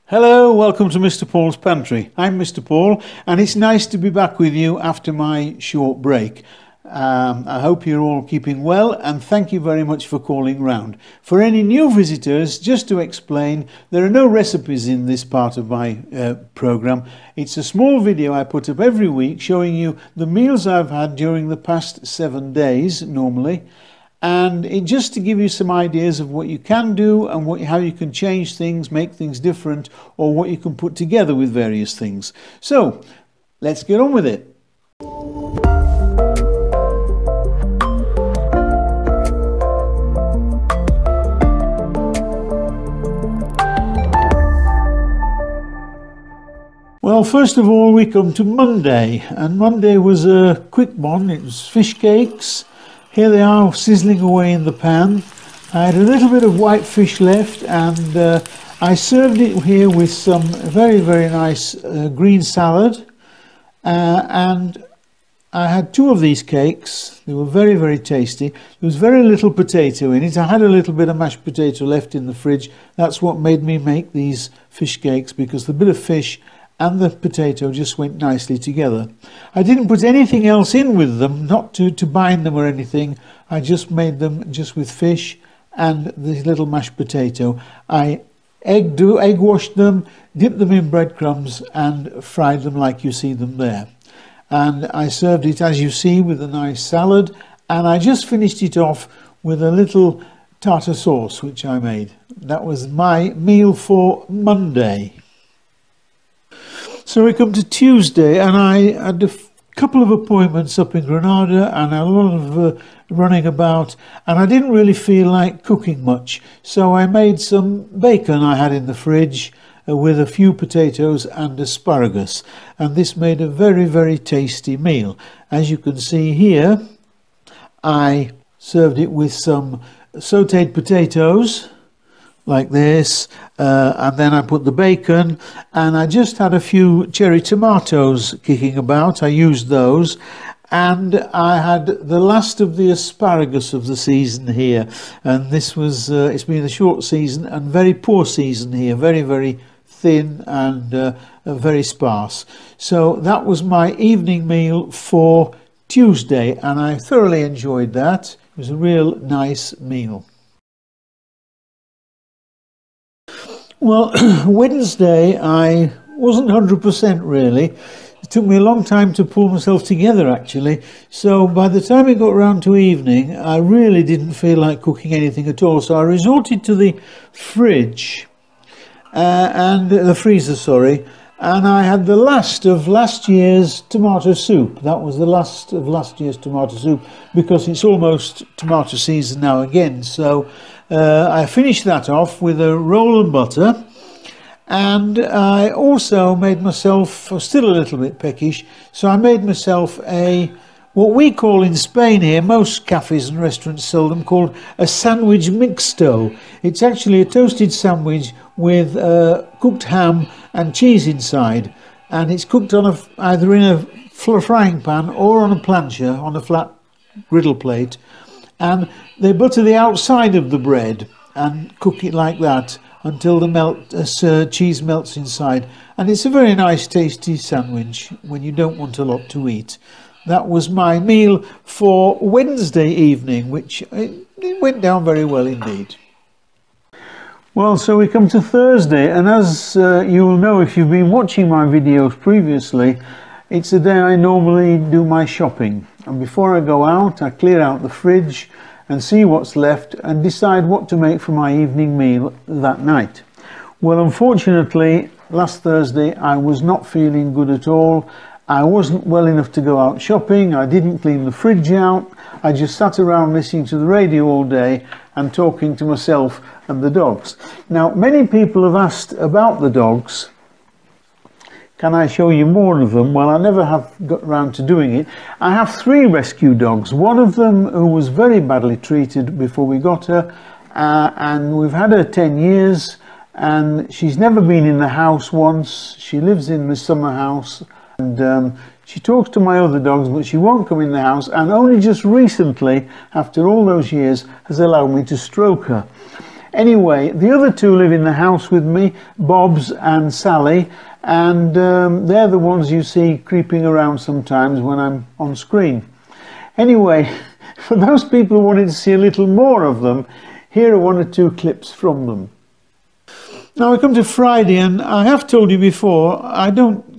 Hello, welcome to Mr. Paul's Pantry. I'm Mr. Paul, and it's nice to be back with you after my short break. I hope you're all keeping well, and thank you very much for calling round. For any new visitors, just to explain, there are no recipes in this part of my programme. It's a small video I put up every week showing you the meals I've had during the past 7 days, normally. And just to give you some ideas of what you can do and how you can change things, make things different, or what you can put together with various things. So, let's get on with it. Well, first of all, we come to Monday, and Monday was a quick one. It was fish cakes. Here they are, sizzling away in the pan. I had a little bit of white fish left, and I served it here with some very, very nice green salad. And I had 2 of these cakes. They were very, very tasty. There was very little potato in it. I had a little bit of mashed potato left in the fridge. That's what made me make these fish cakes, because the bit of fish and the potato just went nicely together. I didn't put anything else in with them, not to bind them or anything. I just made them just with fish and the little mashed potato. I egg washed them, dipped them in breadcrumbs and fried them like you see them there. And I served it, as you see, with a nice salad, and I just finished it off with a little tartar sauce which I made. That was my meal for Monday. So we come to Tuesday, and I had a couple of appointments up in Granada and a lot of running about, and I didn't really feel like cooking much. So I made some bacon I had in the fridge with a few potatoes and asparagus, and this made a very, very tasty meal. As you can see here, I served it with some sautéed potatoes like this, and then I put the bacon, and I just had a few cherry tomatoes kicking about. I used those, and I had the last of the asparagus of the season here, and this was it's been a short season and very poor season here, very, very thin and very sparse. So that was my evening meal for Tuesday, and I thoroughly enjoyed that. It was a real nice meal. Well, Wednesday I wasn't 100% really. It took me a long time to pull myself together, actually. So by the time it got round to evening, I really didn't feel like cooking anything at all. So I resorted to the fridge and the freezer, sorry. And I had the last of last year's tomato soup. That was the last of last year's tomato soup, because it's almost tomato season now again. So I finished that off with a roll and butter, and I also made myself, still a little bit peckish, so I made myself what we call in Spain here, most cafes and restaurants sell them, called a sandwich mixto. It's actually a toasted sandwich with cooked ham and cheese inside, and it's cooked on either in a frying pan or on a plancha, on a flat griddle plate, and they butter the outside of the bread and cook it like that until the cheese melts inside, and it's a very nice tasty sandwich when you don't want a lot to eat. That was my meal for Wednesday evening, which it went down very well indeed. Well, so we come to Thursday, and as you will know if you've been watching my videos previously, it's the day I normally do my shopping. And before I go out, I clear out the fridge and see what's left and decide what to make for my evening meal that night. Well, unfortunately, last Thursday I was not feeling good at all. I wasn't well enough to go out shopping. I didn't clean the fridge out. I just sat around listening to the radio all day and talking to myself and the dogs. Now, many people have asked about the dogs. Can I show you more of them? Well, I never have got around to doing it. I have 3 rescue dogs. One of them who was very badly treated before we got her, and we've had her 10 years, and she's never been in the house once. She lives in the summer house, and she talks to my other dogs, but she won't come in the house, and only just recently, after all those years, has allowed me to stroke her. Anyway, the other two live in the house with me, Bob's and Sally, and they're the ones you see creeping around sometimes when I'm on screen. Anyway, for those people who wanted to see a little more of them, here are 1 or 2 clips from them. Now we come to Friday, and I have told you before, I don't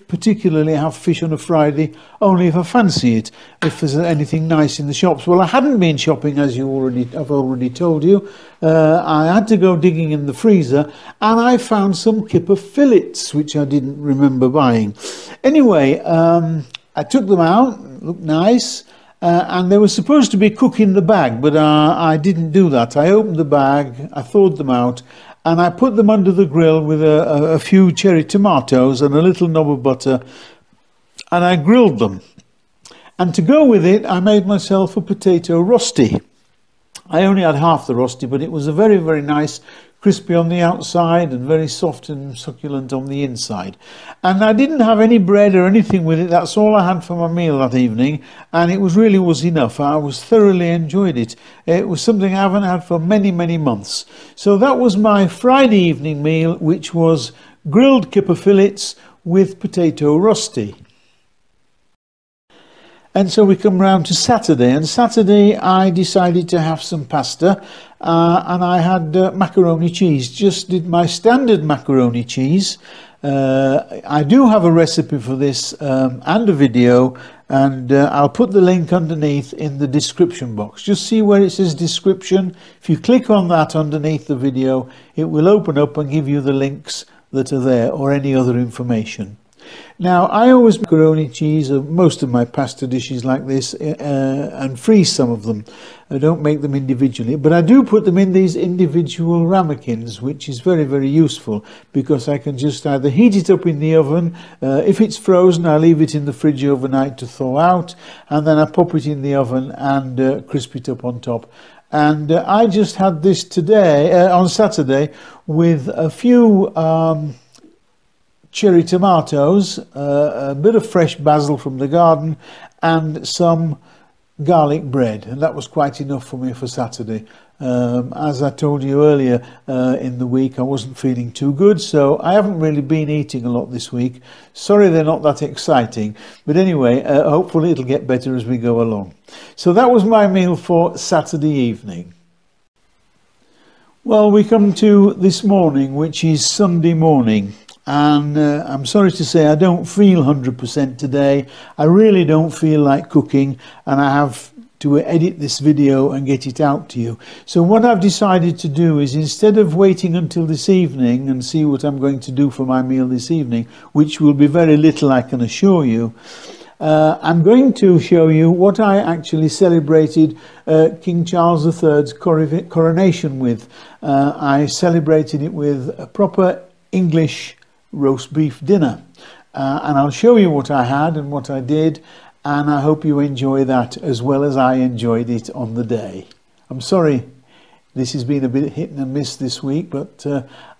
particularly have fish on a Friday, only if I fancy it, if there's anything nice in the shops. Well, I hadn't been shopping, as I've already told you. I had to go digging in the freezer, and I found some kipper fillets, which I didn't remember buying. Anyway, I took them out, looked nice. And they were supposed to be cooked in the bag, but I didn't do that. I opened the bag, I thawed them out, and I put them under the grill with a few cherry tomatoes and a little knob of butter, and I grilled them. And to go with it, I made myself a potato rosti. I only had half the rosti, but it was a very, very nice, crispy on the outside and very soft and succulent on the inside. And I didn't have any bread or anything with it. That's all I had for my meal that evening, and it really was enough. I thoroughly enjoyed it. It was something I haven't had for many, many months. So that was my Friday evening meal, which was grilled kipper fillets with potato rosti. And so we come round to Saturday, and Saturday I decided to have some pasta, and I had macaroni cheese. Just did my standard macaroni cheese. I do have a recipe for this and a video, and I'll put the link underneath in the description box. Just see where it says description. If you click on that underneath the video, it will open up and give you the links that are there, or any other information. Now, I always make macaroni cheese, most of my pasta dishes like this, and freeze some of them. I don't make them individually, but I do put them in these individual ramekins, which is very, very useful, because I can just either heat it up in the oven. If it's frozen, I leave it in the fridge overnight to thaw out, and then I pop it in the oven and crisp it up on top. And I just had this today, on Saturday, with a few cherry tomatoes, a bit of fresh basil from the garden, and some garlic bread, and that was quite enough for me for Saturday. As I told you earlier in the week, I wasn't feeling too good, so I haven't really been eating a lot this week. Sorry they're not that exciting, but anyway, hopefully it'll get better as we go along. So that was my meal for Saturday evening. Well, we come to this morning, which is Sunday morning. And I'm sorry to say I don't feel 100% today. I really don't feel like cooking, and I have to edit this video and get it out to you. So what I've decided to do is, instead of waiting until this evening and see what I'm going to do for my meal this evening, which will be very little, I can assure you, I'm going to show you what I actually celebrated King Charles III's coronation with. I celebrated it with a proper English roast beef dinner, and I'll show you what I had and what I did, and I hope you enjoy that as well as I enjoyed it on the day. I'm sorry this has been a bit hit and miss this week, but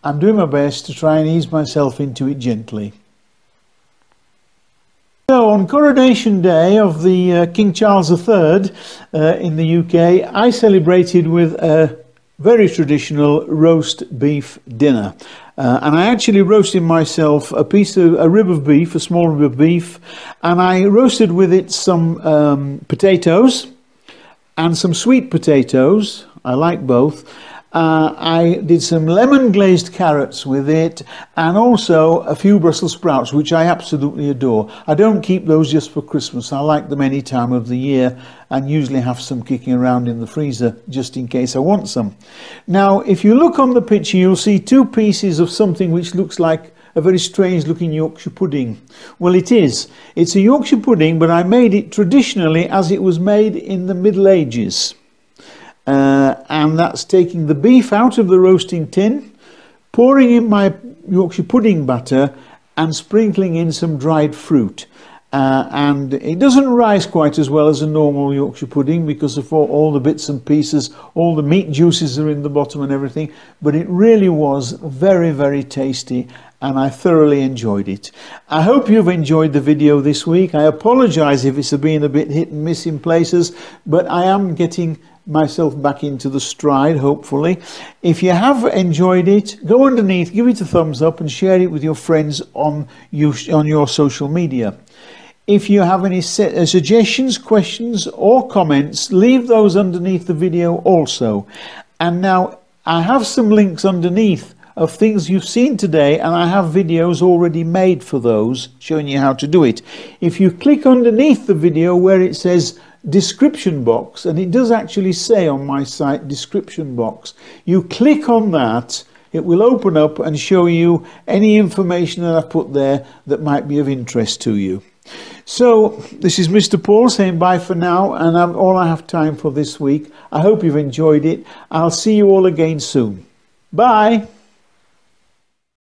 I'm doing my best to try and ease myself into it gently. So on coronation day of the King Charles III in the UK, I celebrated with a very traditional roast beef dinner. And I actually roasted myself a rib of beef, a small rib of beef, and I roasted with it some potatoes and some sweet potatoes. I like both. I did some lemon glazed carrots with it, and also a few Brussels sprouts, which I absolutely adore. I don't keep those just for Christmas. I like them any time of the year, and usually have some kicking around in the freezer just in case I want some. Now, if you look on the picture, you'll see 2 pieces of something which looks like a very strange looking Yorkshire pudding. Well, it is. It's a Yorkshire pudding, but I made it traditionally as it was made in the Middle Ages. And that's taking the beef out of the roasting tin, pouring in my Yorkshire pudding batter, and sprinkling in some dried fruit. And it doesn't rise quite as well as a normal Yorkshire pudding because of all the bits and pieces, all the meat juices are in the bottom and everything, but it really was very, very tasty, and I thoroughly enjoyed it. I hope you've enjoyed the video this week. I apologise if it's been a bit hit and miss in places, but I am getting myself back into the stride, hopefully. If you have enjoyed it, go underneath, give it a thumbs up and share it with your friends on your social media. If you have any suggestions, questions or comments, leave those underneath the video also. And now I have some links underneath of things you've seen today, and I have videos already made for those showing you how to do it. If you click underneath the video where it says description box, and it does actually say on my site description box, you click on that, it will open up and show you any information that I've put there that might be of interest to you. So this is Mr. Paul saying bye for now, and I'm all I have time for this week. I hope you've enjoyed it. I'll see you all again soon. Bye.